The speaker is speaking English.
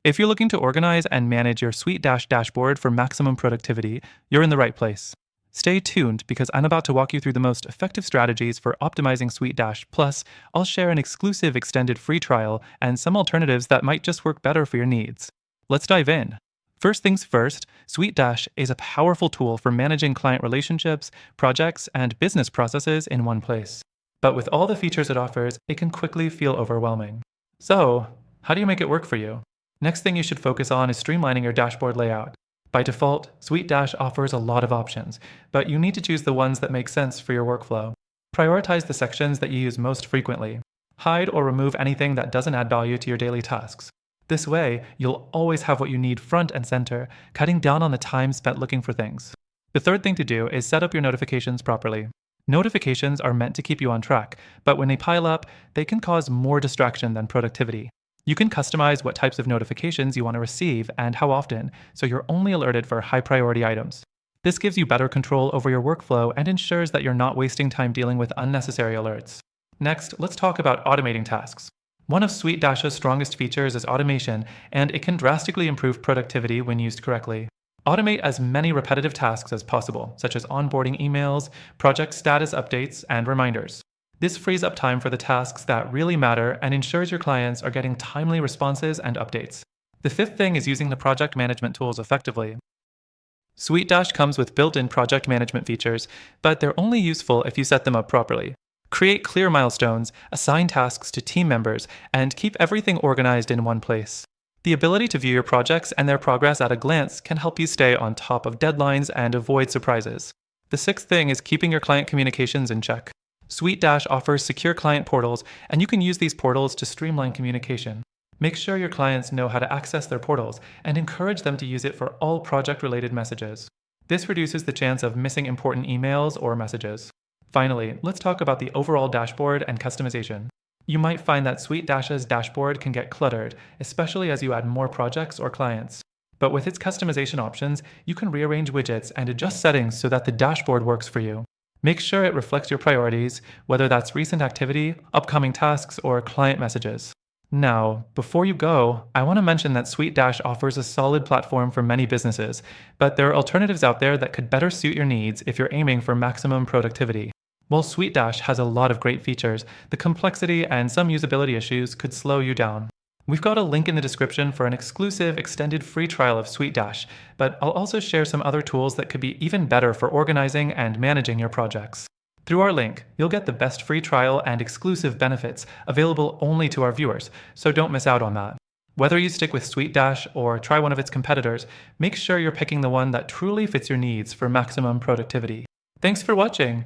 If you're looking to organize and manage your SuiteDash dashboard for maximum productivity, you're in the right place. Stay tuned because I'm about to walk you through the most effective strategies for optimizing SuiteDash. Plus, I'll share an exclusive extended free trial and some alternatives that might just work better for your needs. Let's dive in. First things first, SuiteDash is a powerful tool for managing client relationships, projects, and business processes in one place. But with all the features it offers, it can quickly feel overwhelming. So, how do you make it work for you? Next thing you should focus on is streamlining your dashboard layout. By default, SuiteDash offers a lot of options, but you need to choose the ones that make sense for your workflow. Prioritize the sections that you use most frequently. Hide or remove anything that doesn't add value to your daily tasks. This way, you'll always have what you need front and center, cutting down on the time spent looking for things. The third thing to do is set up your notifications properly. Notifications are meant to keep you on track, but when they pile up, they can cause more distraction than productivity. You can customize what types of notifications you want to receive and how often, so you're only alerted for high-priority items. This gives you better control over your workflow and ensures that you're not wasting time dealing with unnecessary alerts. Next, let's talk about automating tasks. One of SuiteDash's strongest features is automation, and it can drastically improve productivity when used correctly. Automate as many repetitive tasks as possible, such as onboarding emails, project status updates, and reminders. This frees up time for the tasks that really matter and ensures your clients are getting timely responses and updates. The fifth thing is using the project management tools effectively. SuiteDash comes with built-in project management features, but they're only useful if you set them up properly. Create clear milestones, assign tasks to team members, and keep everything organized in one place. The ability to view your projects and their progress at a glance can help you stay on top of deadlines and avoid surprises. The sixth thing is keeping your client communications in check. SuiteDash offers secure client portals, and you can use these portals to streamline communication. Make sure your clients know how to access their portals and encourage them to use it for all project-related messages. This reduces the chance of missing important emails or messages. Finally, let's talk about the overall dashboard and customization. You might find that SuiteDash's dashboard can get cluttered, especially as you add more projects or clients. But with its customization options, you can rearrange widgets and adjust settings so that the dashboard works for you. Make sure it reflects your priorities, whether that's recent activity, upcoming tasks, or client messages. Now, before you go, I want to mention that SuiteDash offers a solid platform for many businesses, but there are alternatives out there that could better suit your needs if you're aiming for maximum productivity. While SuiteDash has a lot of great features, the complexity and some usability issues could slow you down. We've got a link in the description for an exclusive extended free trial of SuiteDash, but I'll also share some other tools that could be even better for organizing and managing your projects. Through our link, you'll get the best free trial and exclusive benefits available only to our viewers, so don't miss out on that. Whether you stick with SuiteDash or try one of its competitors, make sure you're picking the one that truly fits your needs for maximum productivity. Thanks for watching!